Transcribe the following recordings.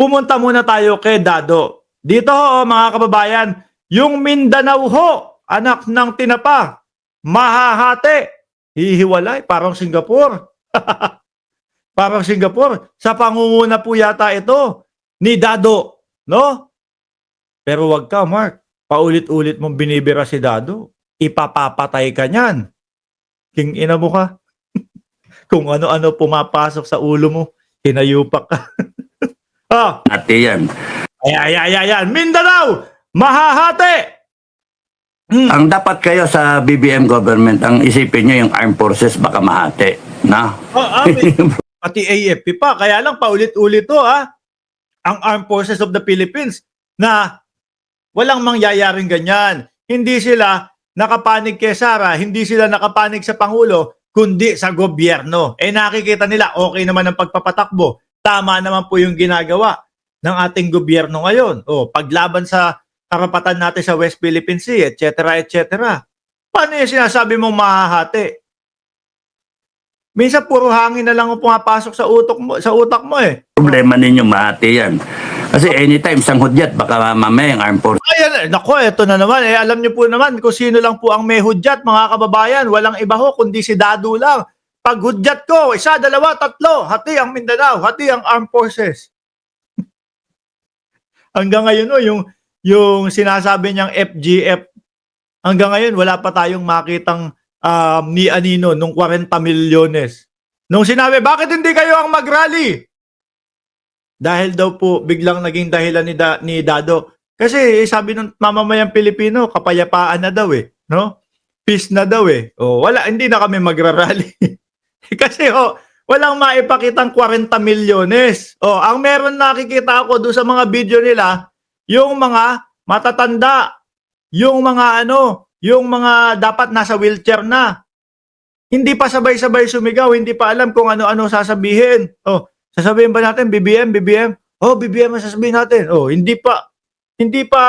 pumunta muna tayo kay Dado. Dito ho, mga kababayan, yung Mindanao ho, anak ng tinapa, mahahati, hihiwalay, parang Singapore. Parang Singapore. Sa pangunguna po yata ito ni Dado, no? Pero wag ka, Mark. Paulit-ulit mong binibira si Dado. Ipapapatay ka niyan. King ina mo ka. Kung ano-ano pumapasok sa ulo mo, hinayupak ka. Ah, Ate yan. ayan. Mindanao, mahahati. Ang dapat kayo sa BBM government, ang isipin nyo yung armed forces baka mahati. Na? Pati AFP pa. Kaya lang paulit-ulit to, ang Armed Forces of the Philippines na walang mangyayaring ganyan. Hindi sila nakapanig kay Sara, hindi sila nakapanig sa Pangulo, kundi sa gobyerno. Nakikita nila, okay naman ang pagpapatakbo. Tama naman po yung ginagawa ng ating gobyerno ngayon. Paglaban sa karapatan natin sa West Philippine Sea, etc. Paano yung sinasabi mong mahahati? Minsan puro hangin na lang ang pumapasok sa utak mo eh. Problema ninyo mahati yan. Kasi anytime isang hudyat, baka mamaya yung armed forces. Ayan, nako, eto na naman. Alam niyo po naman kung sino lang po ang may hudyat, mga kababayan. Walang iba ho, kundi si Dado lang. Pag hudyat ko, 1, 2, 3, hati ang Mindanao, hati ang Armed Forces. Hanggang ngayon, yung sinasabi niyang FGF, hanggang ngayon, wala pa tayong makitang ni Anino nung 40 milyones. Nung sinabi, bakit hindi kayo ang mag-rally? Dahil daw po biglang naging dahilan ni Dado. Kasi sabi ng mamamayang Pilipino, kapayapaan na daw no? Peace na daw wala, hindi na kami magra-rally. Kasi walang maipakitang 40 milyones. Ang meron nakikita ako doon sa mga video nila, yung mga matatanda, yung mga yung mga dapat nasa wheelchair na. Hindi pa sabay-sabay sumigaw, hindi pa alam kung ano-ano sasabihin. Sasabihin ba natin BBM? BBM ang sasabihin natin. Hindi pa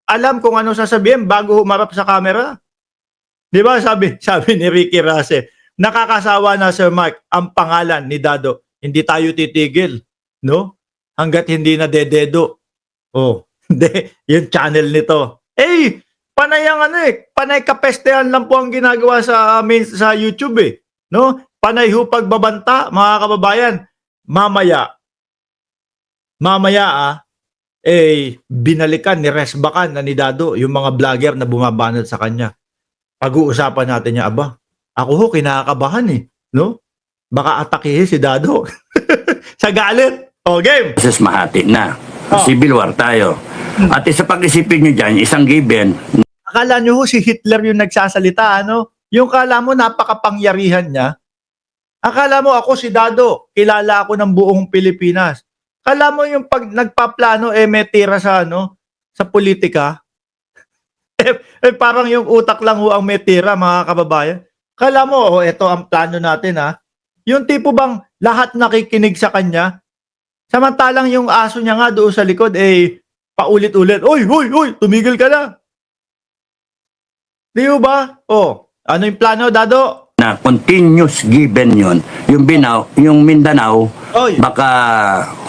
alam kung ano sasabihin bago humarap sa camera. 'Di ba sabi ni Ricky Rase, nakakasawa na Sir Mark ang pangalan ni Dado. Hindi tayo titigil, no? Hangga't hindi na dededo. Hindi, yung channel nito. Panay ang panay kapestehan lang po ang ginagawa sa YouTube no? Panay ho pagbabanta, mga kababayan. Mamaya binalikan ni Resbakan na ni Dado yung mga vlogger na bumabanat sa kanya. Pag-uusapan natin niya, ako ho kinakabahan no? Baka atakihin si Dado. Sa galit. Game. Forces mahati na. Civil war tayo. At sa pag-isipin nyo dyan, isang given. Akala nyo ho si Hitler yung nagsasalita, Yung kala mo napakapangyarihan niya. Akala mo ako si Dado, kilala ako ng buong Pilipinas. Akala mo yung pag nagpaplano may tira sa sa politika. Parang yung utak lang ho ang may tira, mga kababayan. Akala mo, ito ang plano natin Yung tipo bang lahat nakikinig sa kanya, samantalang yung aso niya nga doon sa likod paulit-ulit, Oy, tumigil ka na. Di ba? Ano yung plano, Dado? Na continuous given yun. Yung Mindanao, baka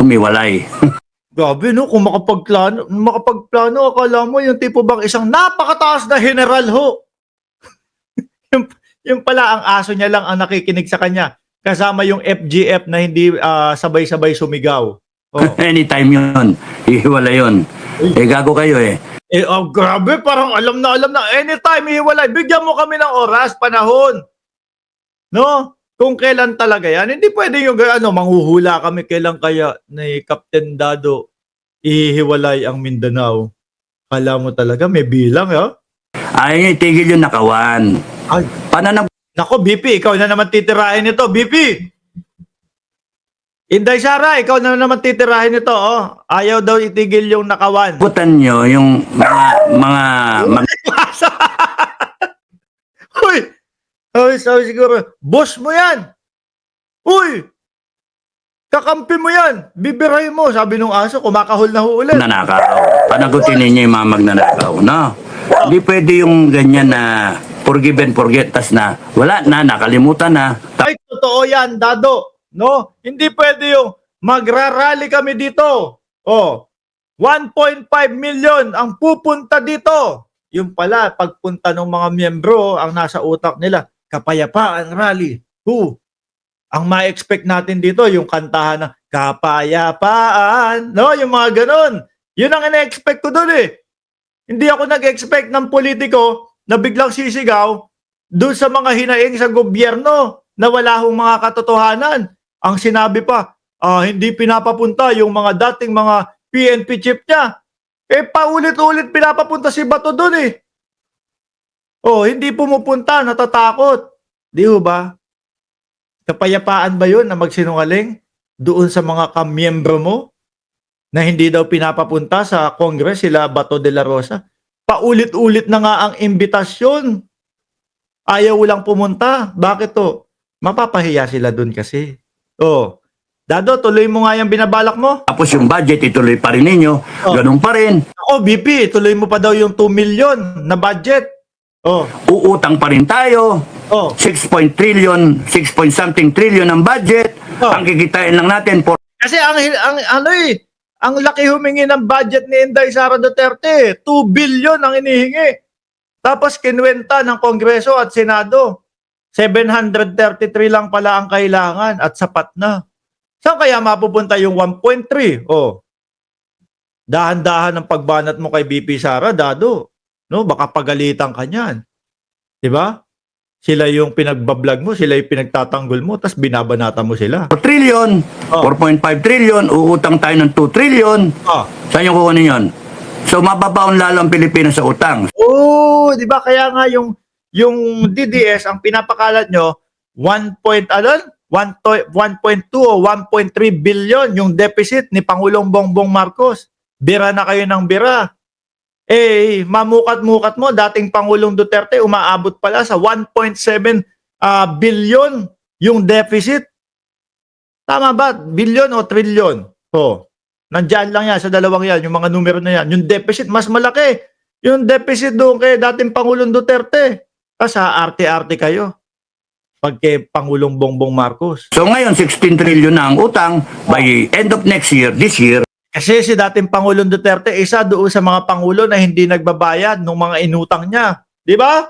humiwalay. Grabe, no? Kung makapagplano, akala mo yung tipo bang isang napakataas na general ho. yung pala ang aso niya lang ang nakikinig sa kanya. Kasama yung FGF na hindi sabay-sabay sumigaw. Anytime yun, hihiwalay yun. Gago kayo Grabe, parang alam na. Anytime, hiwalay. Bigyan mo kami ng oras, panahon. No? Kung kailan talaga yan. Hindi pwede yung manghuhula kami kailan kaya ni Captain Dado ihiwalay ang Mindanao. Kala mo talaga, may bilang, Ay, tigil yung nakawan. Ay. Nako, BP, ikaw na naman titirahin ito. BP! Inday Sara, ikaw na naman titirahin ito, Ayaw daw itigil yung nakawan. Butan nyo yung mga sabi siguro, boss mo yan. Kakampi mo yan. Bibirahin mo. Sabi nung aso, kumakahol na ho ulit. Nanakaw. Panagutin ninyo yung mga magnanakaw, no? Hindi pwede yung ganyan na forgive and forget, tas na wala na, nakalimutan na. Ay, totoo yan, Dado. No? Hindi pwede yung magrarally kami dito. Oh, 1.5 million ang pupunta dito. Yung pala, pagpunta ng mga miyembro, ang nasa utak nila, kapayapaan rally. Ang ma-expect natin dito, yung kantahan ng kapayapaan. No, yung mga ganon. Yun ang ina-expect ko doon eh. Hindi ako nag-expect ng politiko na biglang sisigaw doon sa mga hinaing sa gobyerno na wala hong mga katotohanan. Ang sinabi pa, hindi pinapapunta yung mga dating mga PNP chief niya. Paulit-ulit pinapapunta si Bato doon eh. Hindi pumupunta, natatakot. Di ba? Kapayapaan ba yun na magsinungaling doon sa mga kamiyembro mo na hindi daw pinapapunta sa Congress sila Bato de la Rosa? Paulit-ulit na nga ang imbitasyon. Ayaw lang pumunta. Bakit to? Mapapahiya sila doon kasi. Dado, tuloy mo nga yung binabalak mo. Tapos yung budget, ituloy pa rin ninyo. Ganun pa rin. BP, tuloy mo pa daw yung 2 million na budget. Uutang pa rin tayo. 6 trillion, 6 point something trillion ang budget. Ang kikitain lang natin for Kasi ang laki humingi ng budget ni Inday Sara Duterte. 2 billion ang inihingi. Tapos kinwenta ng Kongreso at Senado. 733 lang pala ang kailangan at sapat na. Saan kaya mapupunta yung 1.3? Dahan-dahan ang pagbanat mo kay BP Sara, Dado. No, baka pagalitan ka niyan. 'Di ba? Sila yung pinagbablog mo, sila yung pinagtatanggol mo, tapos binabanata mo sila. 4 trillion, 4.5 trillion, uutang tayo ng 2 trillion. Saan yung kukunin yun? So mababaon lalo ang Pilipinas sa utang. 'Di ba? Kaya nga yung DDS ang pinapakalat nyo 1.2 o 1.3 billion yung deficit ni Pangulong Bongbong Marcos. Bira na kayo ng bira. Mamukat-mukat mo, dating Pangulong Duterte, umaabot pala sa 1.7 billion yung deficit. Tama ba? Billion o trillion? Nandyan lang yan, sa dalawang yan, yung mga numero na yan. Yung deficit, mas malaki. Yung deficit doon kay dating Pangulong Duterte. Kasi arte-arte kayo. Pag kay Pangulong Bongbong Marcos. So ngayon, 16 trillion na ang utang. By end of next year, this year, kasi si dating Pangulong Duterte, isa doon sa mga Pangulo na hindi nagbabayad ng mga inutang niya. Di ba?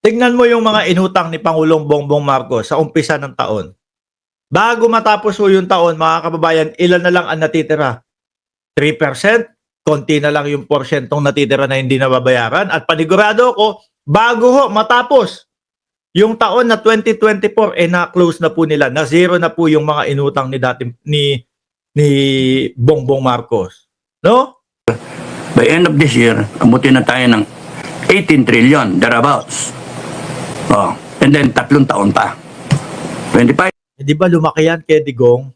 Tingnan mo yung mga inutang ni Pangulong Bongbong Marcos sa umpisa ng taon. Bago matapos po yung taon, mga kababayan, ilan na lang ang natitira? 3%? Konti na lang yung porsyentong natitira na hindi nababayaran. At panigurado ko, bago matapos yung taon na 2024, na-close na po nila. Na zero na po yung mga inutang ni Bongbong Marcos. No? by end of this year, abutin na tayo ng 18 trillion, thereabouts. And then, 3 taon pa. 25. Di ba lumaki yan kay Digong?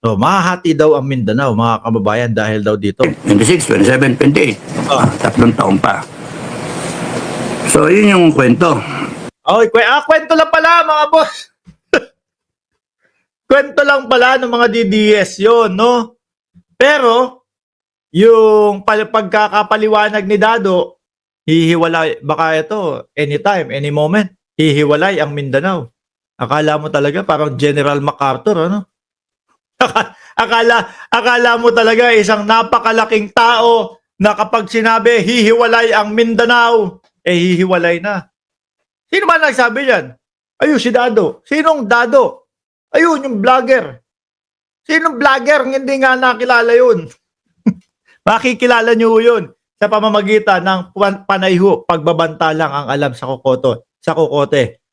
Mahahati daw ang Mindanao, mga kababayan, dahil daw dito. 26, 27, 28. 3 taon pa. So, yun yung kwento. Kwento lang pala, mga boss. Kwento lang pala ng mga DDS yun, no? Pero, yung pagkakapaliwanag ni Dado, hihiwalay, baka ito, anytime, any moment, hihiwalay ang Mindanao. Akala mo talaga parang General MacArthur, ano? Akala mo talaga isang napakalaking tao na kapag sinabi hihiwalay ang Mindanao, hihiwalay na. Sino ba nagsabi yan? Ayun, si Dado. Sinong Dado? Ayun, yung vlogger. Sinong vlogger? Hindi nga nakilala yun. Makikilala nyo yun sa pamamagitan ng panayho, pagbabanta lang ang alam sa kokote.